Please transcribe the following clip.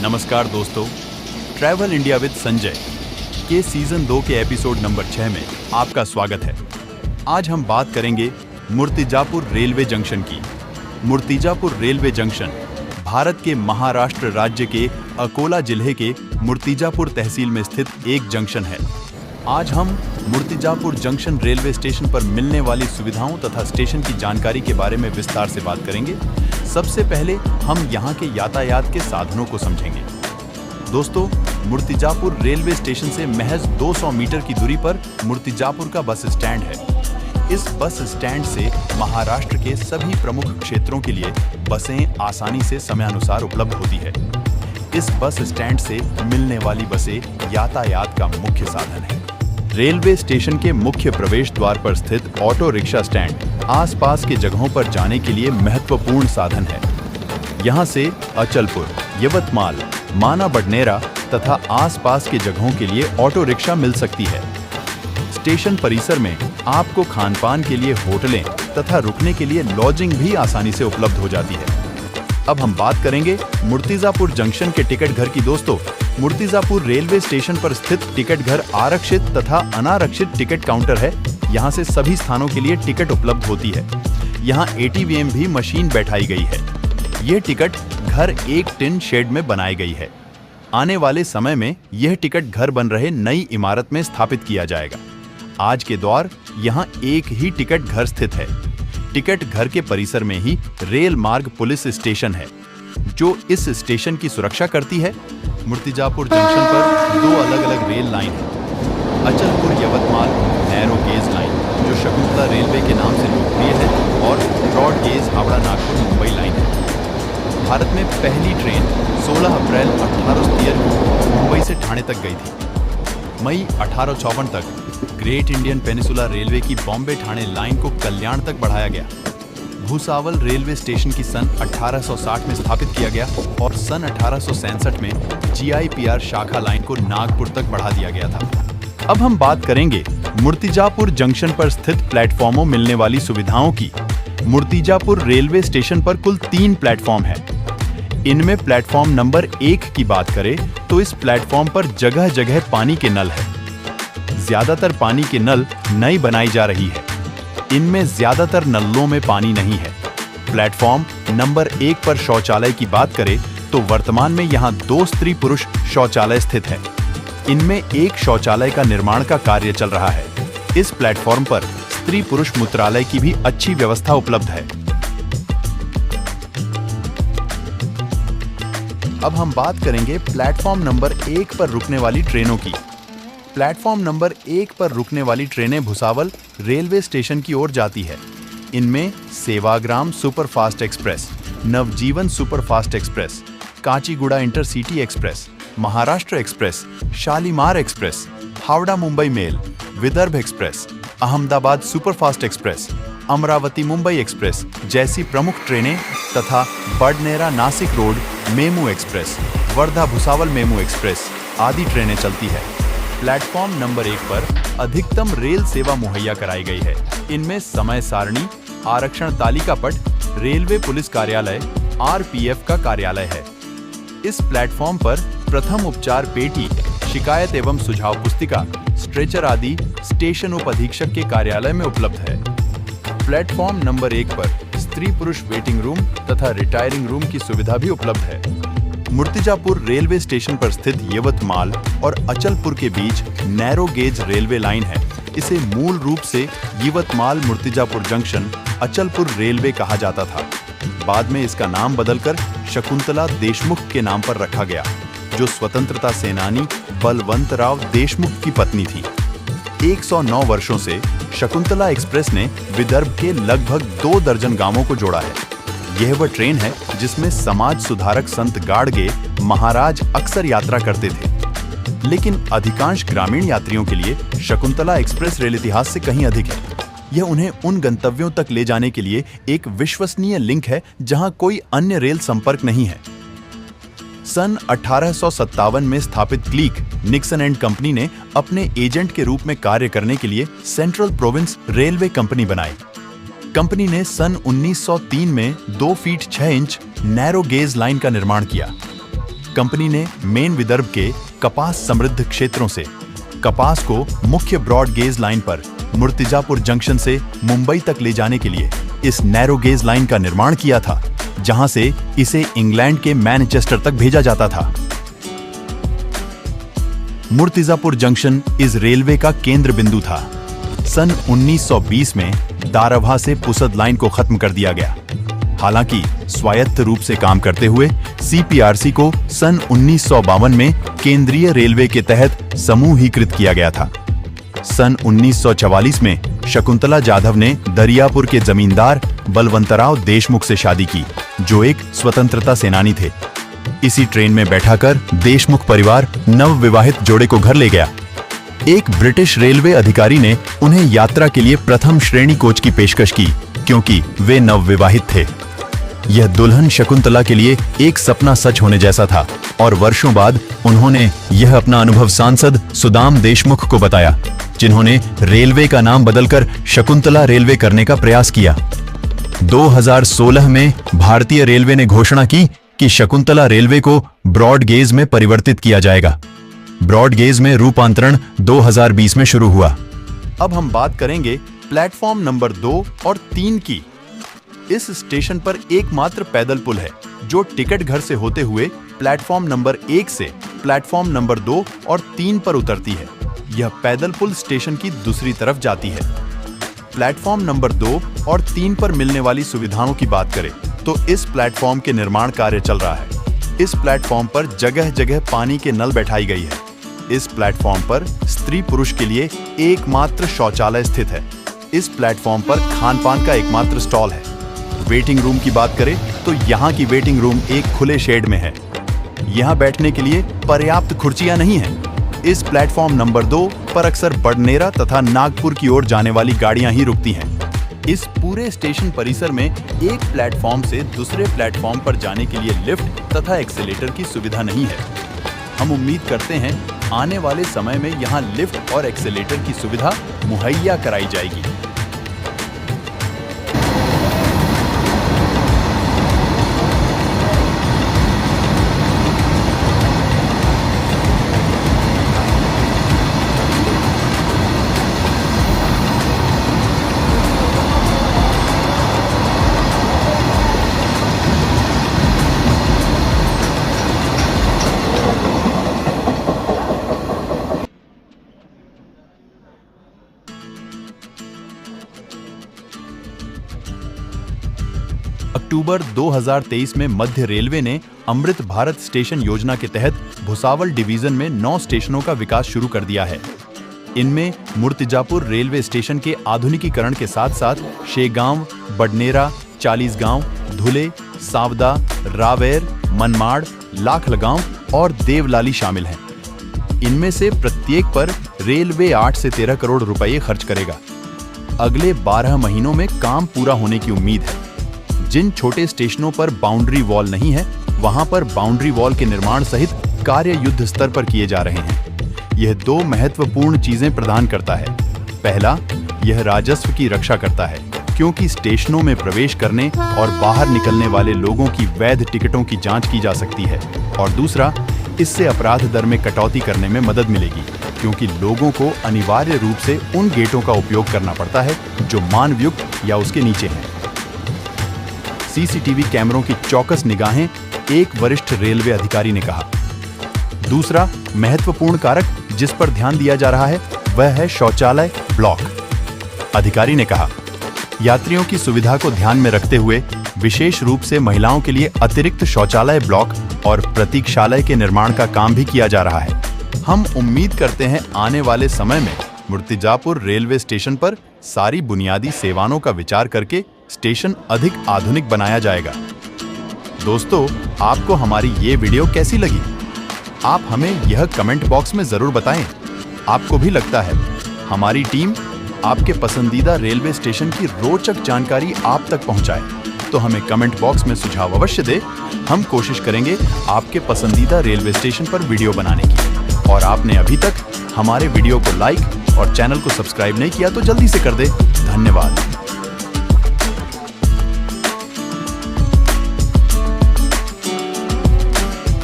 नमस्कार दोस्तों, travel India with Sanjay के सीजन 2 के एपिसोड नंबर 6 में आपका स्वागत है। आज हम बात करेंगे मूर्तिजापुर रेलवे जंक्शन की। मूर्तिजापुर रेलवे जंक्शन भारत के महाराष्ट्र राज्य के अकोला जिले के मूर्तिजापुर तहसील में स्थित एक जंक्शन है। आज हम मूर्तिजापुर जंक्शन रेलवे स्टेशन पर मिलने वाली सुविधाओं तथा स्टेशन की जानकारी के बारे में विस्तार से बात करेंगे। सबसे पहले हम यहाँ के यातायात के साधनों को समझेंगे। दोस्तों, मूर्तिजापुर रेलवे स्टेशन से महज 200 मीटर की दूरी पर मूर्तिजापुर का बस स्टैंड है। इस बस स्टैंड से महाराष्ट्र के सभी प्रमुख क्षेत्रों के लिए बसें आसानी से समयानुसार उपलब्ध होती है। इस बस स्टैंड से मिलने वाली बसें यातायात का मुख्य साधन है। रेलवे स्टेशन के मुख्य प्रवेश द्वार पर स्थित ऑटो रिक्शा स्टैंड आसपास के जगहों पर जाने के लिए महत्वपूर्ण साधन है। यहाँ से अचलपुर, यवतमाल, माना बडनेरा तथा आसपास के जगहों के लिए ऑटो रिक्शा मिल सकती है। स्टेशन परिसर में आपको खानपान के लिए होटलें तथा रुकने के लिए लॉजिंग भी आसानी से उपलब्ध हो जाती है। अब हम बात करेंगे मूर्तिजापुर जंक्शन के टिकट घर की। दोस्तों, मूर्तिजापुर रेलवे स्टेशन पर स्थित टिकट घर आरक्षित तथा अनारक्षित टिकट काउंटर है। यहाँ से सभी स्थानों के लिए टिकट उपलब्ध होती है। यहाँ ATVM भी मशीन बैठाई गई है। यह टिकट घर एक टिन शेड में बनाई गई है। आने वाले समय में यह टिकट घर बन रहे नई इमारत में स्थापित किया जाएगा। आज के दौर यहाँ एक ही टिकट घर स्थित है। टिकट घर के परिसर में ही रेल मार्ग पुलिस स्टेशन है, जो इस स्टेशन की सुरक्षा करती है। मूर्तिजापुर जंक्शन पर 2 अलग-अलग रेल लाइन है। Achalpur Yavatmal narrow gauge line, जो शकुंतला रेलवे के नाम से लोकप्रिय है, और broad gauge Howrah Nagpur Mumbai line है। भारत में पहली ट्रेन 16 अप्रैल 1873 को मुंबई से ठाणे तक गई थी। मई 1854 तक ग्रेट इंडियन पेनिसुला रेलवे की बॉम्बे ठाणे लाइन को कल्याण तक बढ़ाया गया। भूसावल रेलवे स्टेशन की सन 1860 में स्थापित किया गया और सन 1867 में GIPR शाखा लाइन को नागपुर तक बढ़ा दिया गया था। अब हम बात करेंगे मूर्तिजापुर जंक्शन पर स्थित प्लेटफॉर्मों मिलने वाली सुविधाओं की। मूर्तिजापुर रेलवे स्टेशन पर कुल 3 प्लेटफॉर्म है। इनमें प्लेटफॉर्म नंबर 1 की बात करें तो इस प्लेटफॉर्म पर जगह जगह पानी के नल है। ज्यादातर पानी के नल नई बनाई जा रही है। इनमें ज्यादातर नलों में पानी नहीं है। प्लेटफॉर्म नंबर 1 पर शौचालय की बात करें तो वर्तमान में यहाँ 2 स्त्री पुरुष शौचालय स्थित है। इनमें एक शौचालय का निर्माण का कार्य चल रहा है। इस प्लेटफॉर्म पर स्त्री पुरुष मूत्रालय की भी अच्छी व्यवस्था उपलब्ध है। अब हम बात करेंगे प्लेटफॉर्म नंबर 1 पर रुकने वाली ट्रेनों की। प्लेटफॉर्म नंबर 1 पर रुकने वाली ट्रेनें भुसावल रेलवे स्टेशन की ओर जाती है। इनमें Sevagram superfast express, Navjivan superfast express, Kacheguda intercity express, Maharashtra express, Shalimar express, Howrah Mumbai mail, Vidarbha express, Ahmedabad superfast express, Amravati Mumbai express जैसी प्रमुख ट्रेनें तथा Badnera Nashik road MEMU express, Wardha Bhusawal MEMU express आदि ट्रेनें चलती है। प्लेटफॉर्म नंबर 1 पर अधिकतम रेल सेवा मुहैया कराई गई है। इनमें समय सारणी, आरक्षण तालिका पट, रेलवे पुलिस कार्यालय, RPF का कार्यालय है। इस प्लेटफॉर्म पर प्रथम उपचार पेटी, शिकायत एवं सुझाव पुस्तिका, स्ट्रेचर आदि स्टेशन उप अधीक्षक के कार्यालय में उपलब्ध है। प्लेटफॉर्म नंबर 1 पर स्त्री पुरुष वेटिंग रूम तथा रिटायरिंग रूम की सुविधा भी उपलब्ध है। मूर्तिजापुर रेलवे स्टेशन पर स्थित यवतमाल और अचलपुर के बीच नैरो गेज रेलवे लाइन है। इसे मूल रूप से यवतमाल मूर्तिजापुर जंक्शन अचलपुर रेलवे कहा जाता था। बाद में इसका नाम बदलकर शकुंतला देशमुख के नाम पर रखा गया, जो स्वतंत्रता सेनानी बलवंतराव देशमुख की पत्नी थी। 109 वर्षों से शकुंतला एक्सप्रेस ने विदर्भ के लगभग 2 दर्जन गांवों को जोड़ा है। यह वह ट्रेन है जिसमें समाज सुधारक संत गाडगे महाराज अक्सर यात्रा करते थे। लेकिन अधिकांश ग्रामीण यात्रियों के लिए शकुंतला एक्सप्रेस रेल इतिहास से कहीं अधिक है। यह उन्हें उन गंतव्यों तक ले जाने के लिए एक विश्वसनीय लिंक है जहां कोई अन्य रेल संपर्क नहीं है। सन 1857 में स्थापित क्लीक, निक्सन एंड कंपनी ने अपने एजेंट के रूप में कार्य करने के लिए सेंट्रल प्रोविंस रेलवे कंपनी बनाई। कंपनी ने सन 1903 में 2 feet 6 inch narrow gauge line का निर्माण किया। कंपनी ने मेन विदर्भ के कपास समृद्ध क्षेत्रों से कपास को मुख्य ब्रॉड गेज लाइन पर मूर्तिजापुर जंक्शन से मुंबई तक ले जाने के लिए इस नैरो गेज लाइन का निर्माण किया था, जहां से इसे इंग्लैंड के मैनचेस्टर तक भेजा जाता था। मूर्तिजापुर जंक्शन इस रेलवे का केंद्र बिंदु था। सन 1920 में दारभा से पुसद लाइन को खत्म कर दिया गया। हालांकि स्वायत्त रूप से काम करते हुए सीपीआरसी को सन 1952 में केंद्रीय रेलवे के तहत समूहीकृत किया गया था। सन 1944 में शकुंतला जाधव ने दरियापुर के जमींदार बलवंतराव देशमुख से शादी की, जो एक स्वतंत्रता सेनानी थे। इसी ट्रेन में बैठाकर देशमुख परिवार नवविवाहित जोड़े को घर ले गया। एक ब्रिटिश रेलवे अधिकारी ने उन्हें यात्रा के लिए प्रथम श्रेणी कोच की पेशकश की, क्योंकि वे नवविवाहित थे। यह दुल्हन शकुंतला के लिए एक सपना सच होने जैसा था और वर्षों बाद उन्होंने यह अपना अनुभव सांसद सुदाम देशमुख को बताया, जिन्होंने रेलवे का नाम बदलकर शकुंतला रेलवे करने का प्रयास किया। 2016 में भारतीय रेलवे ने घोषणा की कि शकुंतला रेलवे को ब्रॉड गेज में परिवर्तित किया जाएगा। ब्रॉड गेज में रूपांतरण 2020 में शुरू हुआ। अब हम बात करेंगे प्लेटफॉर्म नंबर 2 और 3 की। इस स्टेशन पर एकमात्र पैदल पुल है, जो टिकट घर से होते हुए प्लेटफॉर्म नंबर 1 से प्लेटफॉर्म नंबर 2 और 3 पर उतरती है। यह पैदल पुल स्टेशन की दूसरी तरफ जाती है। प्लेटफॉर्म नंबर 2 और 3 पर मिलने वाली सुविधाओं की बात करें तो इस प्लेटफॉर्म के निर्माण कार्य चल रहा है। इस प्लेटफॉर्म पर जगह जगह पानी के नल बैठाई गई है। इस प्लेटफॉर्म पर स्त्री पुरुष के लिए एकमात्र शौचालय स्थित है। इस प्लेटफॉर्म पर खान पान का एकमात्र स्टॉल है। वेटिंग रूम की बात करें तो यहाँ की वेटिंग रूम एक खुले शेड में है। यहाँ बैठने के लिए पर्याप्त कुर्सियां नहीं है। इस प्लेटफॉर्म नंबर 2 पर अक्सर बडनेरा तथा नागपुर की ओर जाने वाली गाड़ियां ही रुकती हैं। इस पूरे स्टेशन परिसर में एक प्लेटफॉर्म से दूसरे प्लेटफॉर्म पर जाने के लिए लिफ्ट तथा एक्सीलेटर की सुविधा नहीं है। हम उम्मीद करते हैं आने वाले समय में यहाँ लिफ्ट और एक्सीलेटर की सुविधा मुहैया कराई जाएगी। अक्टूबर 2023 में मध्य रेलवे ने अमृत भारत स्टेशन योजना के तहत भुसावल डिवीजन में 9 स्टेशनों का विकास शुरू कर दिया है। इनमें मूर्तिजापुर रेलवे स्टेशन के आधुनिकीकरण के साथ साथ शेगांव, बडनेरा, चालीसगांव, धुले, सावदा, रावेर, मनमाड़, लाखलगांव और देवलाली शामिल हैं। इनमें से प्रत्येक पर रेलवे 8 से 13 करोड़ रुपए खर्च करेगा। अगले 12 महीनों में काम पूरा होने की उम्मीद है। जिन छोटे स्टेशनों पर बाउंड्री वॉल नहीं है, वहां पर बाउंड्री वॉल के निर्माण सहित कार्य युद्ध स्तर पर किए जा रहे हैं। यह 2 महत्वपूर्ण चीजें प्रदान करता है। पहला, यह राजस्व की रक्षा करता है, क्योंकि स्टेशनों में प्रवेश करने और बाहर निकलने वाले लोगों की वैध टिकटों की जांच की जा सकती है। और दूसरा, इससे अपराध दर में कटौती करने में मदद मिलेगी, क्योंकि लोगों को अनिवार्य रूप से उन गेटों का उपयोग करना पड़ता है जो मानवयुक्त या उसके नीचे हैं। सीसीटीवी कैमरों की चौकस निगाहें, एक वरिष्ठ रेलवे अधिकारी ने कहा। दूसरा महत्वपूर्ण कारक जिस पर ध्यान दिया जा रहा है वह है शौचालय ब्लॉक। अधिकारी ने कहा, यात्रियों की सुविधा को ध्यान में रखते हुए विशेष रूप से महिलाओं के लिए अतिरिक्त शौचालय ब्लॉक और प्रतीक्षालय के निर्माण का काम भी किया जा रहा है। हम उम्मीद करते हैं आने वाले समय में मूर्तिजापुर रेलवे स्टेशन पर सारी बुनियादी सेवाओं का विचार करके स्टेशन अधिक आधुनिक बनाया जाएगा। दोस्तों, आपको हमारी ये वीडियो कैसी लगी? आप हमें यह कमेंट बॉक्स में जरूर बताएं। आपको भी लगता है हमारी टीम आपके पसंदीदा रेलवे स्टेशन की रोचक जानकारी आप तक पहुंचाए? तो हमें कमेंट बॉक्स में सुझाव अवश्य दें। हम कोशिश करेंगे आपके पसंदीदा रेलवे स्टेशन पर वीडियो बनाने की। और आपने अभी तक हमारे वीडियो को लाइक और चैनल को सब्सक्राइब नहीं किया तो जल्दी से कर दे। धन्यवाद।